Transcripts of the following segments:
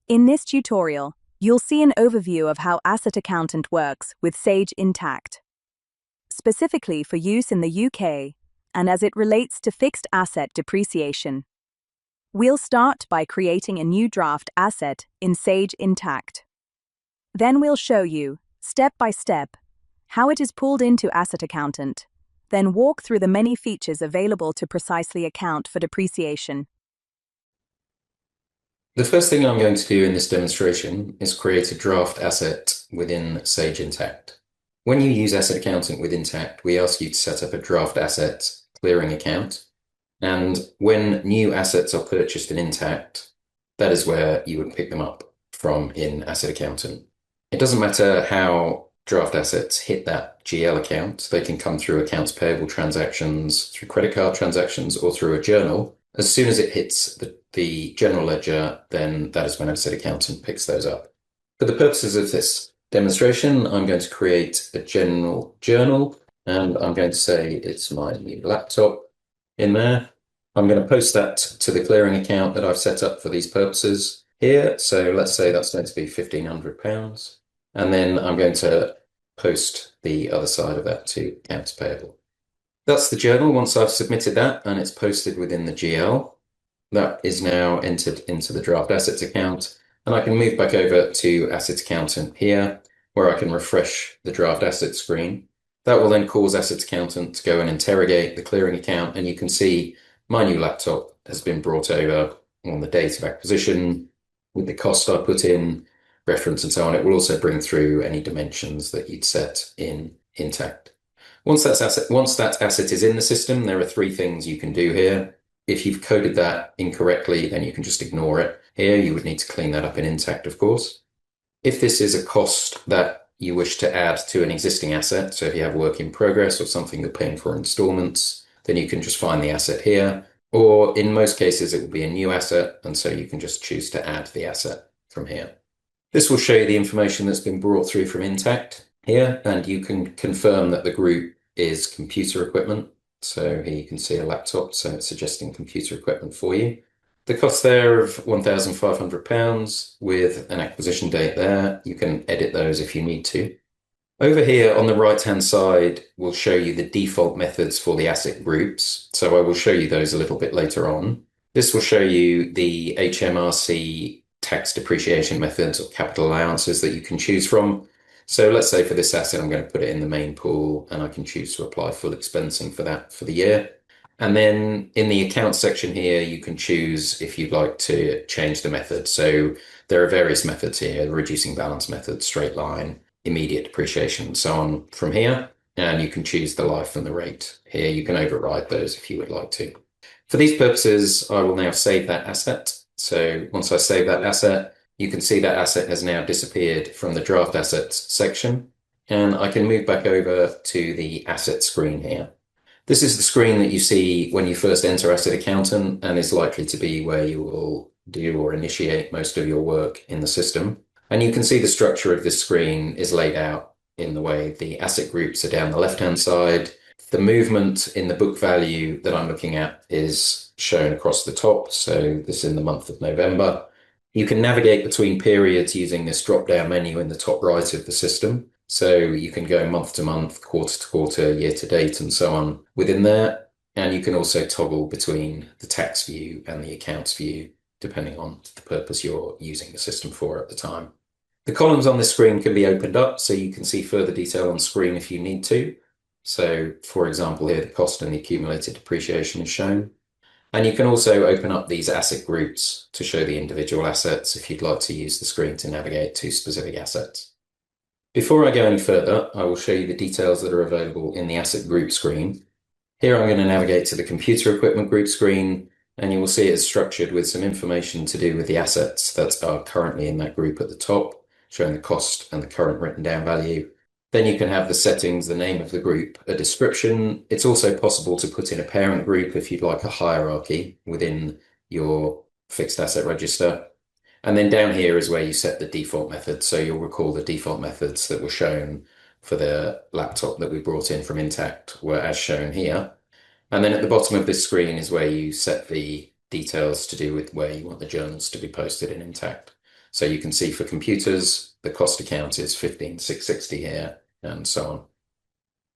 In this tutorial, you'll see an overview of how AssetAccountant works with Sage Intacct, specifically for use in the UK and as it relates to fixed asset depreciation. We'll start by creating a new draft asset in Sage Intacct. Then we'll show you, step by step, how it is pulled into AssetAccountant, then walk through the many features available to precisely account for depreciation. The first thing I'm going to do in this demonstration is create a draft asset within Sage Intacct. When you use AssetAccountant with Intacct, we ask you to set up a draft asset clearing account. And when new assets are purchased in Intacct, that is where you would pick them up from in AssetAccountant. It doesn't matter how draft assets hit that GL account. They can come through accounts payable transactions, through credit card transactions, or through a journal. As soon as it hits the general ledger, then that is when AssetAccountant picks those up. For the purposes of this demonstration, I'm going to create a general journal, and I'm going to say it's my new laptop in there. I'm going to post that to the clearing account that I've set up for these purposes here. So let's say that's going to be £1,500. And then I'm going to post the other side of that to accounts payable. That's the journal. Once I've submitted that and it's posted within the GL, that is now entered into the draft assets account. And I can move back over to AssetAccountant here, where I can refresh the draft asset screen. That will then cause AssetAccountant to go and interrogate the clearing account. And you can see my new laptop has been brought over on the date of acquisition with the cost I put in, reference and so on. It will also bring through any dimensions that you'd set in Intacct. Once that asset is in the system, there are three things you can do here. If you've coded that incorrectly, then you can just ignore it. Here, you would need to clean that up in Intacct, of course. If this is a cost that you wish to add to an existing asset, so if you have work in progress or something you're paying for installments, then you can just find the asset here. Or in most cases, it will be a new asset, and so you can just choose to add the asset from here. This will show you the information that's been brought through from Intacct here, and you can confirm that the group is computer equipment. So here you can see a laptop, so it's suggesting computer equipment for you. The cost there of £1,500 with an acquisition date there. You can edit those if you need to. Over here on the right-hand side, we'll show you the default methods for the asset groups. So I will show you those a little bit later on. This will show you the HMRC tax depreciation methods or capital allowances that you can choose from. So let's say for this asset, I'm going to put it in the main pool and I can choose to apply full expensing for that for the year. And then in the account section here, you can choose if you'd like to change the method. So there are various methods here, reducing balance method, straight line, immediate depreciation, and so on from here. And you can choose the life and the rate. Here you can override those if you would like to. For these purposes, I will now save that asset. So once I save that asset, you can see that asset has now disappeared from the draft assets section. And I can move back over to the asset screen here. This is the screen that you see when you first enter AssetAccountant and is likely to be where you will do or initiate most of your work in the system. And you can see the structure of this screen is laid out in the way the asset groups are down the left-hand side. The movement in the book value that I'm looking at is shown across the top. So this is in the month of November. You can navigate between periods using this drop-down menu in the top right of the system. So you can go month to month, quarter to quarter, year to date, and so on within there. And you can also toggle between the tax view and the accounts view, depending on the purpose you're using the system for at the time. The columns on this screen can be opened up so you can see further detail on screen if you need to. So for example, here the cost and the accumulated depreciation is shown. And you can also open up these asset groups to show the individual assets if you'd like to use the screen to navigate to specific assets. Before I go any further, I will show you the details that are available in the asset group screen. Here I'm going to navigate to the computer equipment group screen, and you will see it is structured with some information to do with the assets that are currently in that group at the top, showing the cost and the current written down value. Then you can have the settings, the name of the group, a description. It's also possible to put in a parent group if you'd like a hierarchy within your fixed asset register. And then down here is where you set the default methods. So you'll recall the default methods that were shown for the laptop that we brought in from Intacct were as shown here. And then at the bottom of this screen is where you set the details to do with where you want the journals to be posted in Intacct. So you can see for computers, the cost account is 15,660 here, and so on.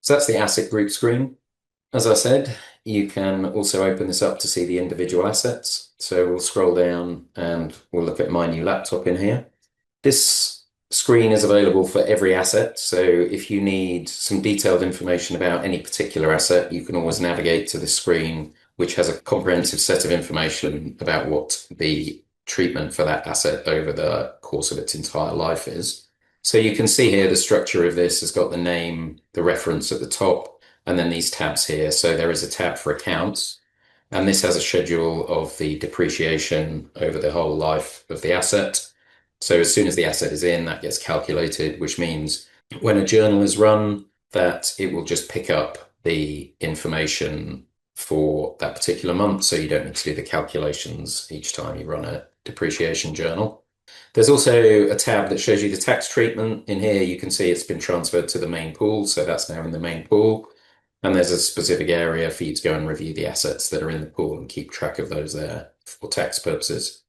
So that's the asset group screen. As I said, you can also open this up to see the individual assets. So we'll scroll down and we'll look at my new laptop in here. This screen is available for every asset. So if you need some detailed information about any particular asset, you can always navigate to the screen, which has a comprehensive set of information about what the treatment for that asset over the course of its entire life is. So you can see here the structure of this has got the name, the reference at the top, and then these tabs here. So there is a tab for accounts, and this has a schedule of the depreciation over the whole life of the asset. So as soon as the asset is in, that gets calculated, which means when a journal is run, that it will just pick up the information for that particular month. So you don't need to do the calculations each time you run a depreciation journal. There's also a tab that shows you the tax treatment. In here, you can see it's been transferred to the main pool. So that's now in the main pool. And there's a specific area for you to go and review the assets that are in the pool and keep track of those there for tax purposes.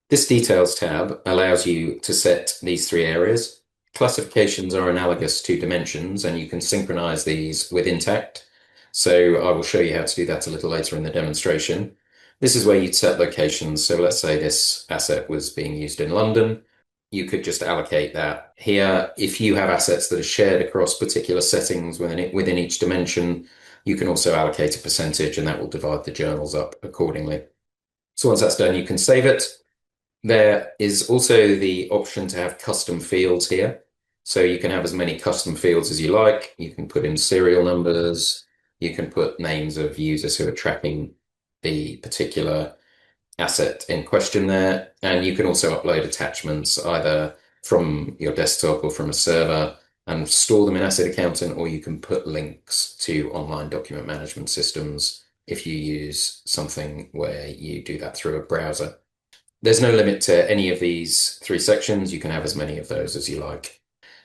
This Details tab allows you to set these three areas. Classifications are analogous to dimensions, and you can synchronize these with Intacct. So I will show you how to do that a little later in the demonstration. This is where you'd set locations. So let's say this asset was being used in London. You could just allocate that here. If you have assets that are shared across particular settings within each dimension, you can also allocate a percentage, and that will divide the journals up accordingly. So once that's done, you can save it. There is also the option to have custom fields here. So you can have as many custom fields as you like. You can put in serial numbers. You can put names of users who are tracking the particular asset in question there. And you can also upload attachments either from your desktop or from a server and store them in AssetAccountant, or you can put links to online document management systems if you use something where you do that through a browser. There's no limit to any of these three sections. You can have as many of those as you like.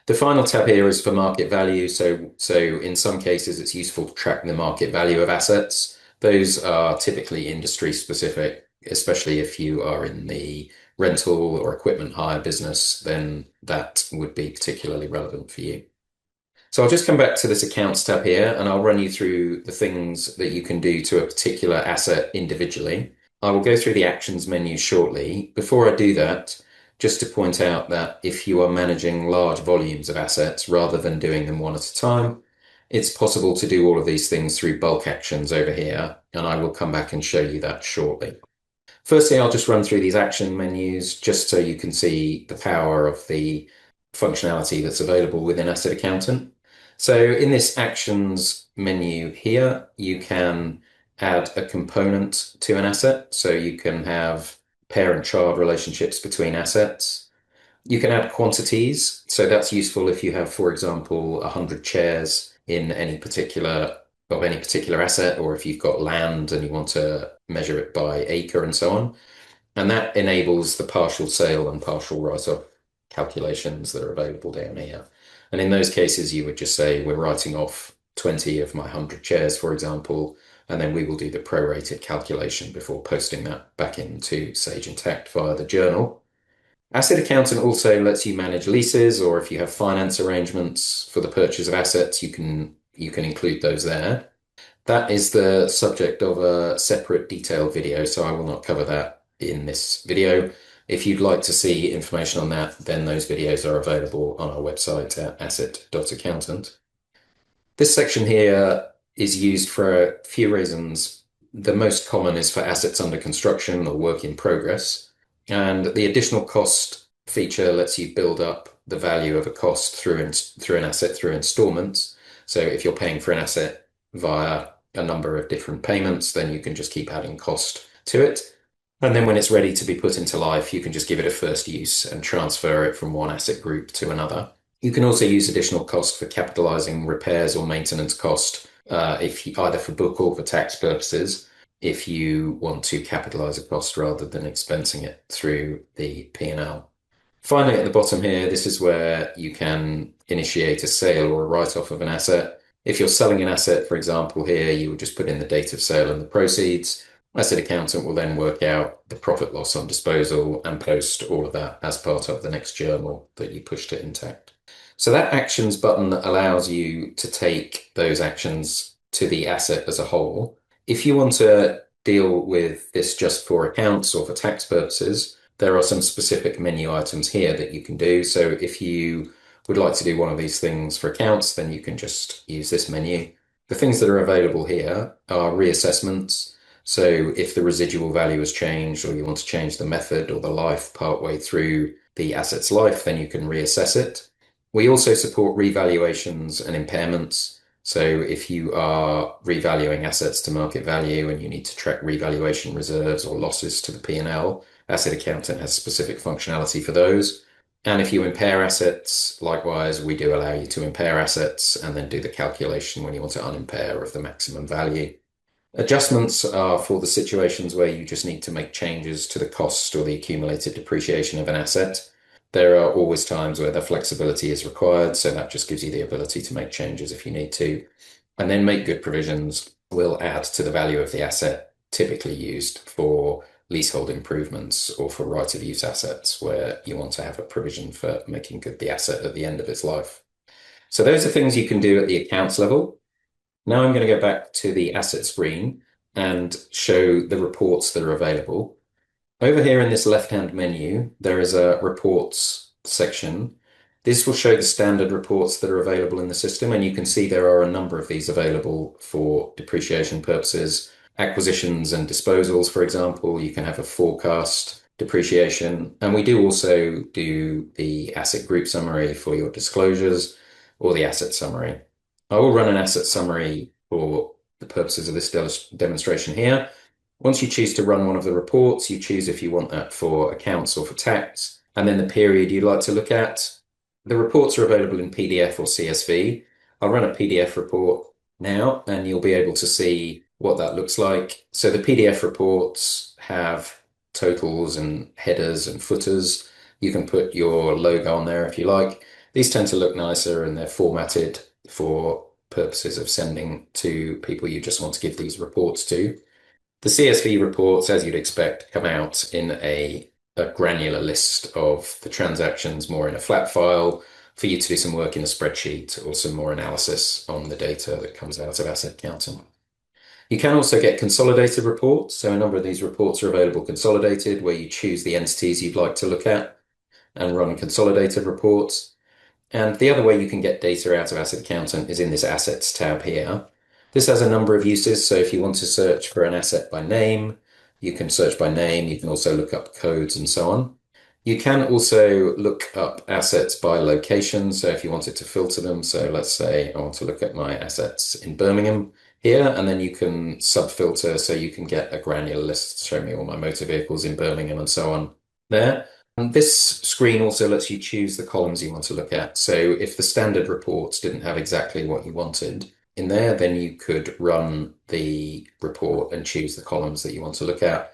The final tab here is for market value. So in some cases, it's useful to track the market value of assets. Those are typically industry specific, especially if you are in the rental or equipment hire business, then that would be particularly relevant for you. So I'll just come back to this accounts tab here, and I'll run you through the things that you can do to a particular asset individually. I will go through the actions menu shortly. Before I do that, just to point out that if you are managing large volumes of assets rather than doing them one at a time, it's possible to do all of these things through bulk actions over here, and I will come back and show you that shortly. Firstly, I'll just run through these action menus just so you can see the power of the functionality that's available within AssetAccountant. So in this actions menu here, you can add a component to an asset. So you can have parent-child relationships between assets. You can add quantities. So that's useful if you have, for example, 100 chairs in any particular asset, or if you've got land and you want to measure it by acre and so on. And that enables the partial sale and partial write-off calculations that are available down here. And in those cases, you would just say, we're writing off 20 of my 100 chairs, for example, and then we will do the prorated calculation before posting that back into Sage Intacct via the journal. AssetAccountant also lets you manage leases, or if you have finance arrangements for the purchase of assets, you can include those there. That is the subject of a separate detailed video, so I will not cover that in this video. If you'd like to see information on that, then those videos are available on our website at asset.accountant. This section here is used for a few reasons. The most common is for assets under construction or work in progress. And the additional cost feature lets you build up the value of a cost through an asset through installments. So if you're paying for an asset via a number of different payments, then you can just keep adding cost to it. And then when it's ready to be put into life, you can just give it a first use and transfer it from one asset group to another. You can also use additional cost for capitalizing repairs or maintenance cost, either for book or for tax purposes, if you want to capitalize a cost rather than expensing it through the P&L. Finally, at the bottom here, this is where you can initiate a sale or a write-off of an asset. If you're selling an asset, for example, here, you would just put in the date of sale and the proceeds. Asset accountant will then work out the profit loss on disposal and post all of that as part of the next journal that you push to Intacct. So that actions button allows you to take those actions to the asset as a whole. If you want to deal with this just for accounts or for tax purposes, there are some specific menu items here that you can do. So if you would like to do one of these things for accounts, then you can just use this menu. The things that are available here are reassessments. So if the residual value has changed, or you want to change the method or the life partway through the asset's life, then you can reassess it. We also support revaluations and impairments. So if you are revaluing assets to market value and you need to track revaluation reserves or losses to the P&L, Asset Accountant has specific functionality for those. And if you impair assets, likewise, we do allow you to impair assets and then do the calculation when you want to unimpair of the maximum value. Adjustments are for the situations where you just need to make changes to the cost or the accumulated depreciation of an asset. There are always times where the flexibility is required, so that just gives you the ability to make changes if you need to. And then make good provisions will add to the value of the asset, typically used for leasehold improvements or for right of use assets where you want to have a provision for making good the asset at the end of its life. So those are things you can do at the accounts level. Now I'm going to go back to the asset screen and show the reports that are available. Over here in this left-hand menu, there is a reports section. This will show the standard reports that are available in the system, and you can see there are a number of these available for depreciation purposes. Acquisitions and disposals, for example, you can have a forecast depreciation, and we do also do the asset group summary for your disclosures or the asset summary. I will run an asset summary for the purposes of this demonstration here. Once you choose to run one of the reports, you choose if you want that for accounts or for tax, and then the period you'd like to look at. The reports are available in PDF or CSV. I'll run a PDF report now, and you'll be able to see what that looks like. So the PDF reports have totals and headers and footers. You can put your logo on there if you like. These tend to look nicer and they're formatted for purposes of sending to people you just want to give these reports to. The CSV reports, as you'd expect, come out in a granular list of the transactions more in a flat file for you to do some work in a spreadsheet or some more analysis on the data that comes out of Asset Accountant. You can also get consolidated reports. So a number of these reports are available consolidated, where you choose the entities you'd like to look at and run consolidated reports. And the other way you can get data out of Asset Accountant is in this Assets tab here. This has a number of uses. So if you want to search for an asset by name, you can search by name. You can also look up codes and so on. You can also look up assets by location. So if you wanted to filter them, so let's say I want to look at my assets in Birmingham here, and then you can sub-filter so you can get a granular list to show me all my motor vehicles in Birmingham and so on there. And this screen also lets you choose the columns you want to look at. So if the standard reports didn't have exactly what you wanted in there, then you could run the report and choose the columns that you want to look at.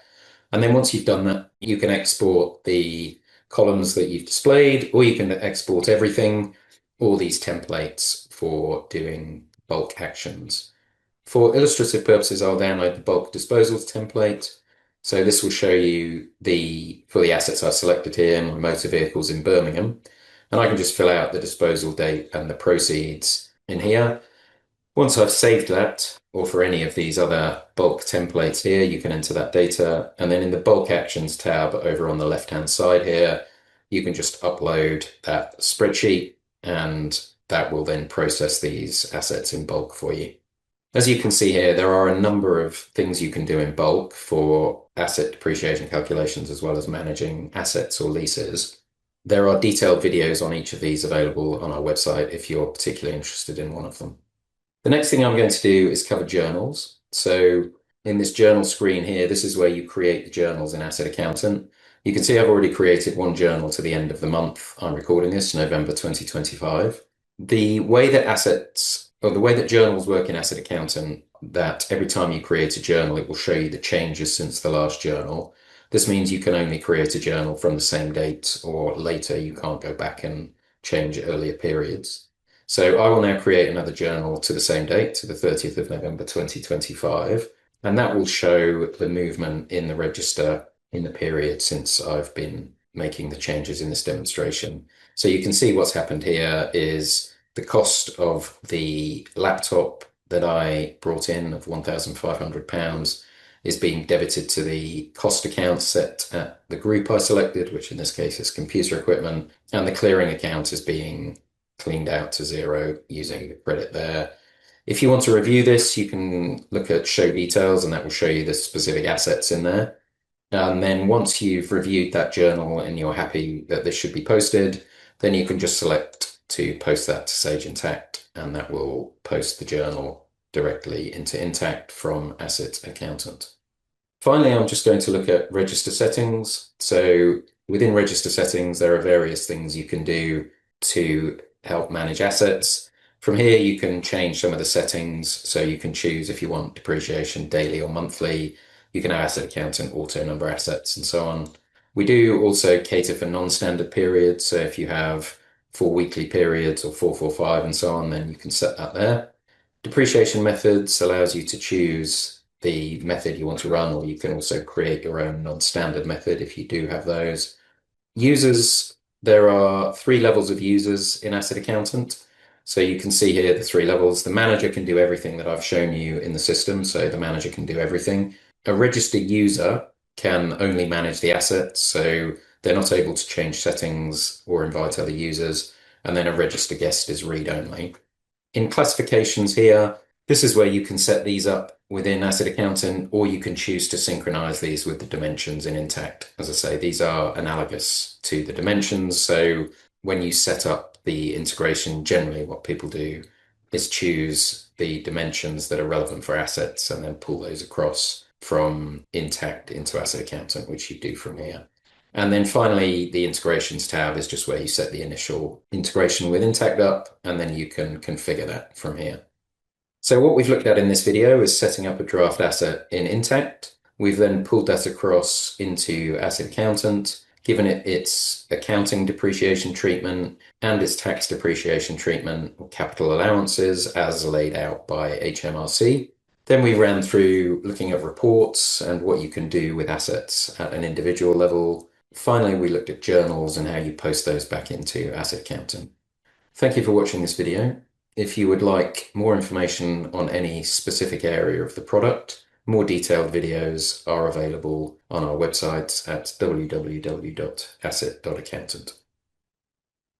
And then once you've done that, you can export the columns that you've displayed, or you can export everything, or these templates for doing bulk actions. For illustrative purposes, I'll download the bulk disposals template. So this will show you for the assets I've selected here, my motor vehicles in Birmingham, and I can just fill out the disposal date and the proceeds in here. Once I've saved that, or for any of these other bulk templates here, you can enter that data. And then in the bulk actions tab over on the left-hand side here, you can just upload that spreadsheet, and that will then process these assets in bulk for you. As you can see here, there are a number of things you can do in bulk for asset depreciation calculations, as well as managing assets or leases. There are detailed videos on each of these available on our website if you're particularly interested in one of them. The next thing I'm going to do is cover journals. So in this journal screen here, this is where you create the journals in Asset Accountant. You can see I've already created one journal to the end of the month I'm recording this, November 2025. The way that journals work in Asset Accountant, that every time you create a journal, it will show you the changes since the last journal. This means you can only create a journal from the same date or later. You can't go back and change earlier periods. So I will now create another journal to the same date, to the 30th of November 2025. And that will show the movement in the register in the period since I've been making the changes in this demonstration. So you can see what's happened here is the cost of the laptop that I brought in of £1,500 is being debited to the cost account set at the group I selected, which in this case is computer equipment, and the clearing account is being cleaned out to zero using the credit there. If you want to review this, you can look at show details and that will show you the specific assets in there. And then once you've reviewed that journal and you're happy that this should be posted, then you can just select to post that to Sage Intacct and that will post the journal directly into Intacct from AssetAccountant. Finally, I'm just going to look at register settings. So within register settings, there are various things you can do to help manage assets. From here, you can change some of the settings. So you can choose if you want depreciation daily or monthly. You can have AssetAccountant auto number assets and so on. We do also cater for non-standard periods. So if you have 4 weekly periods or 445 and so on, then you can set that there. Depreciation methods allows you to choose the method you want to run, or you can also create your own non-standard method if you do have those. Users, there are 3 levels of users in AssetAccountant. So you can see here the 3 levels. The manager can do everything that I've shown you in the system. So the manager can do everything. A registered user can only manage the assets. So they're not able to change settings or invite other users. And then a registered guest is read only. In classifications here, this is where you can set these up within AssetAccountant, or you can choose to synchronize these with the dimensions in Intacct. As I say, these are analogous to the dimensions. So when you set up the integration, generally what people do is choose the dimensions that are relevant for assets and then pull those across from Intacct into AssetAccountant, which you do from here. And then finally, the integrations tab is just where you set the initial integration with Intacct up, and then you can configure that from here. So what we've looked at in this video is setting up a draft asset in Intacct. We've then pulled that across into AssetAccountant, given it its accounting depreciation treatment and its tax depreciation treatment or capital allowances as laid out by HMRC. Then we ran through looking at reports and what you can do with assets at an individual level. Finally, we looked at journals and how you post those back into AssetAccountant. Thank you for watching this video. If you would like more information on any specific area of the product, more detailed videos are available on our website at www.asset.accountant.